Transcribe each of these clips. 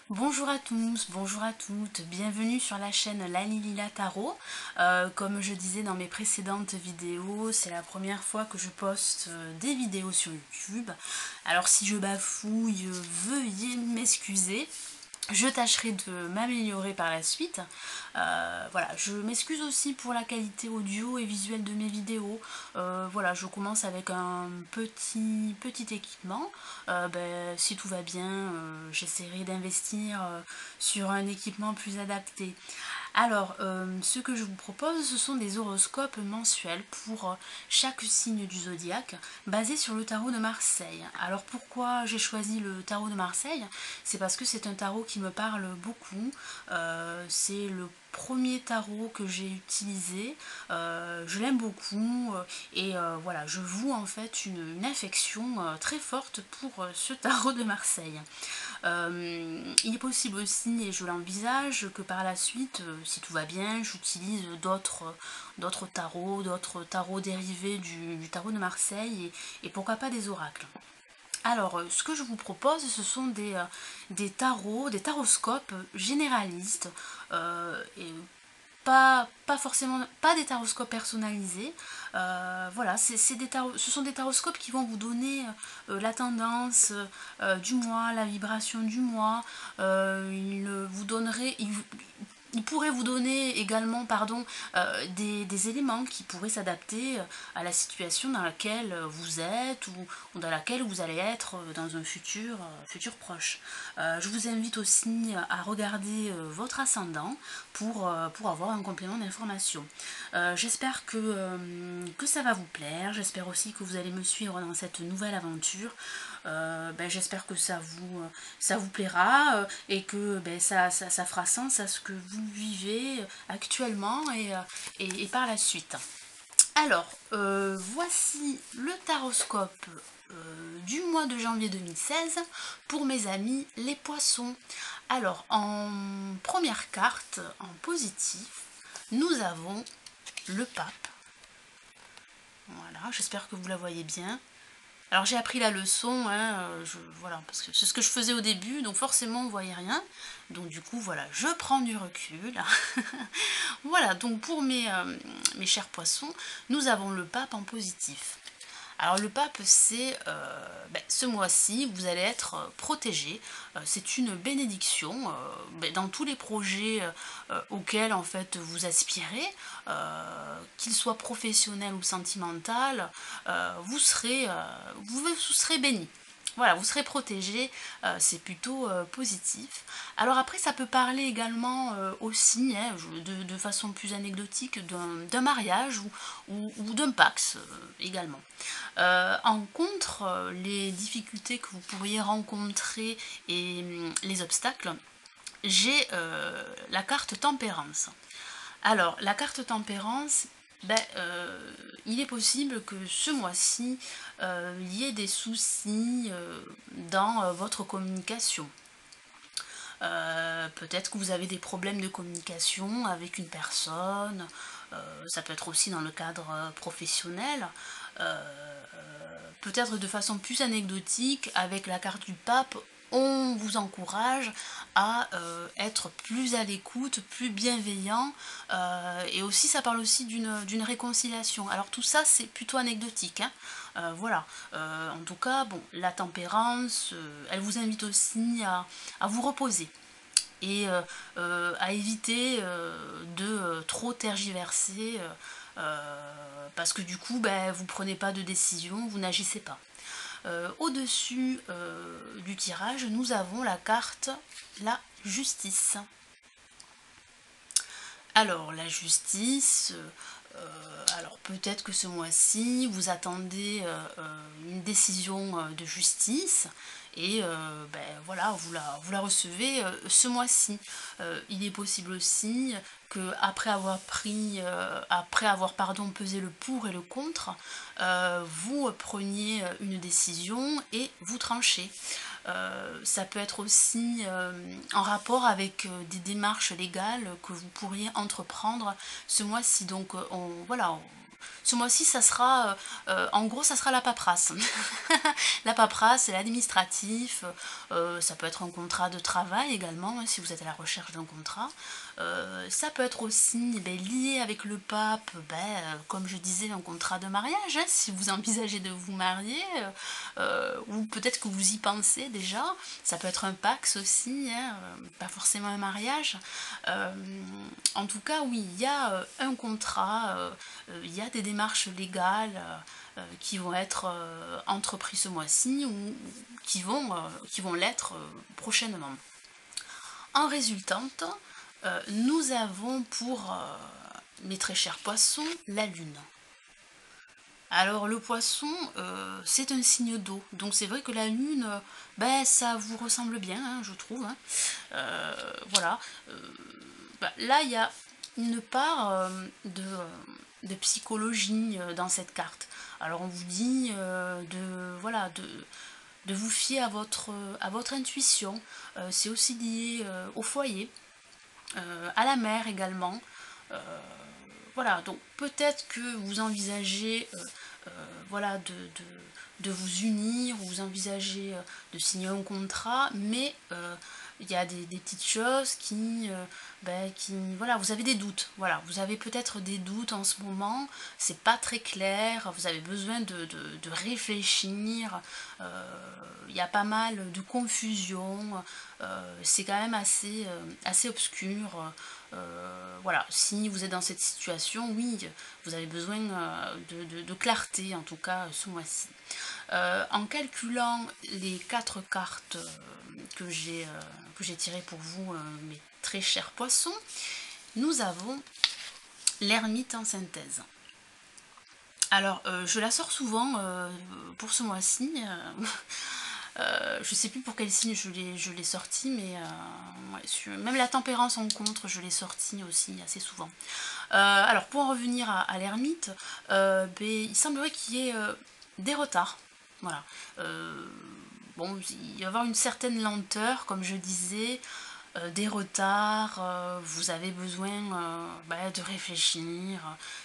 Bonjour à tous, bonjour à toutes, bienvenue sur la chaîne Lalilila Tarot. Comme je disais dans mes précédentes vidéos, c'est la première fois que je poste des vidéos sur YouTube. Alors si je bafouille, veuillez m'excuser. Je tâcherai de m'améliorer par la suite. Voilà, je m'excuse aussi pour la qualité audio et visuelle de mes vidéos. Voilà, je commence avec un petit équipement. Si tout va bien, j'essaierai d'investir sur un équipement plus adapté. Alors, ce que je vous propose, ce sont des horoscopes mensuels pour chaque signe du zodiaque, basés sur le tarot de Marseille. Alors pourquoi j'ai choisi le tarot de Marseille? C'est parce que c'est un tarot qui me parle beaucoup. C'est le premier tarot que j'ai utilisé, je l'aime beaucoup et voilà, je voue en fait une affection très forte pour ce tarot de Marseille. Il est possible aussi, et je l'envisage, que par la suite, si tout va bien, j'utilise d'autres tarots dérivés du tarot de Marseille et pourquoi pas des oracles. Alors, ce que je vous propose, ce sont des tarots, des taroscopes généralistes, et pas forcément, pas des taroscopes personnalisés. Voilà, ce sont des taroscopes qui vont vous donner la tendance du mois, la vibration du mois. Il pourrait vous donner également des éléments qui pourraient s'adapter à la situation dans laquelle vous êtes ou dans laquelle vous allez être dans un futur proche. Je vous invite aussi à regarder votre ascendant pour avoir un complément d'information. J'espère que ça va vous plaire, j'espère aussi que vous allez me suivre dans cette nouvelle aventure. J'espère que ça vous plaira et que ça fera sens à ce que vous vivez actuellement et par la suite. Alors, voici le taroscope du mois de janvier 2016 pour mes amis les poissons. Alors, en première carte, en positif, nous avons le pape. Voilà, j'espère que vous la voyez bien. Alors j'ai appris la leçon, hein, voilà, parce que c'est ce que je faisais au début, donc forcément on ne voyait rien. Donc du coup, voilà, je prends du recul. Voilà, donc pour mes chers poissons, nous avons le pape en positif. Alors le pape, c'est ce mois-ci, vous allez être protégé. C'est une bénédiction dans tous les projets auxquels en fait vous aspirez, qu'ils soient professionnels ou sentimentaux, vous serez béni. Voilà, vous serez protégé, c'est plutôt positif. Alors après, ça peut parler également aussi, hein, de façon plus anecdotique, d'un mariage ou d'un pax également. En contre, les difficultés que vous pourriez rencontrer et les obstacles, j'ai la carte tempérance. Alors, la carte tempérance, il est possible que ce mois-ci, il y ait des soucis dans votre communication. Peut-être que vous avez des problèmes de communication avec une personne, ça peut être aussi dans le cadre professionnel, peut-être de façon plus anecdotique, avec la carte du pape, on vous encourage à être plus à l'écoute, plus bienveillant, et aussi ça parle aussi d'une réconciliation. Alors tout ça c'est plutôt anecdotique, hein. Voilà. En tout cas, bon, la tempérance, elle vous invite aussi à vous reposer et à éviter de trop tergiverser parce que du coup vous prenez pas de décision, vous n'agissez pas. Au-dessus du tirage, nous avons la carte la justice. Alors la justice, alors peut-être que ce mois-ci vous attendez une décision de justice et voilà, vous la recevez ce mois-ci. Il est possible aussi que après avoir pesé le pour et le contre, vous preniez une décision et vous tranchez. Ça peut être aussi en rapport avec des démarches légales que vous pourriez entreprendre ce mois-ci. Donc voilà, ce mois-ci, ça sera, en gros, ça sera la paperasse. La paperasse et l'administratif, ça peut être un contrat de travail également, hein, si vous êtes à la recherche d'un contrat. Ça peut être aussi lié avec le pape, comme je disais, un contrat de mariage, hein, si vous envisagez de vous marier, ou peut-être que vous y pensez déjà. Ça peut être un Pacs aussi, hein, pas forcément un mariage. Euh, En tout cas, oui, il y a un contrat, il y a des démarches légales qui vont être entreprises ce mois-ci ou qui vont l'être prochainement. En résultante, nous avons pour mes très chers poissons la lune. Alors le poisson, c'est un signe d'eau, donc c'est vrai que la lune, ça vous ressemble bien, hein, je trouve, hein. Voilà. Euh, Là, il y a une part de psychologie dans cette carte. Alors on vous dit voilà, de vous fier à votre intuition. C'est aussi lié au foyer, à la mer également. Euh, voilà, donc peut-être que vous envisagez voilà, de vous unir, ou vous envisagez de signer un contrat, mais il y a des petites choses voilà, vous avez des doutes, voilà, vous avez peut-être des doutes en ce moment, c'est pas très clair, vous avez besoin de réfléchir, il y a pas mal de confusion, c'est quand même assez obscur. Voilà, si vous êtes dans cette situation, oui, vous avez besoin de clarté, en tout cas ce mois-ci. En calculant les 4 cartes que j'ai tirées pour vous, mes très chers poissons, nous avons l'ermite en synthèse. Alors, je la sors souvent pour ce mois-ci. Je sais plus pour quel signe je l'ai sorti, mais ouais, même la tempérance en contre, je l'ai sorti aussi assez souvent. Alors, pour en revenir à l'ermite, il semblerait qu'il y ait des retards. Voilà. Bon, il va y avoir une certaine lenteur, comme je disais, des retards, vous avez besoin de réfléchir,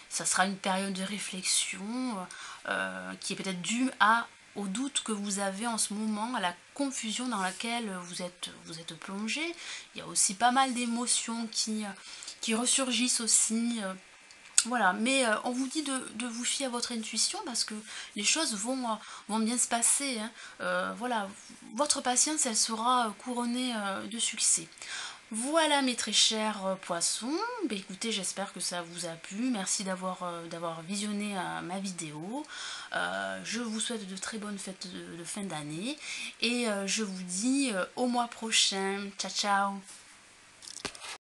ça sera une période de réflexion qui est peut-être due au doute que vous avez en ce moment, à la confusion dans laquelle vous êtes plongé. Il y a aussi pas mal d'émotions qui ressurgissent aussi. Voilà, mais on vous dit de vous fier à votre intuition parce que les choses vont bien se passer, hein. Voilà, votre patience, elle sera couronnée de succès. Voilà mes très chers poissons, écoutez, j'espère que ça vous a plu, merci d'avoir visionné ma vidéo. Je vous souhaite de très bonnes fêtes de fin d'année et je vous dis au mois prochain. Ciao ciao.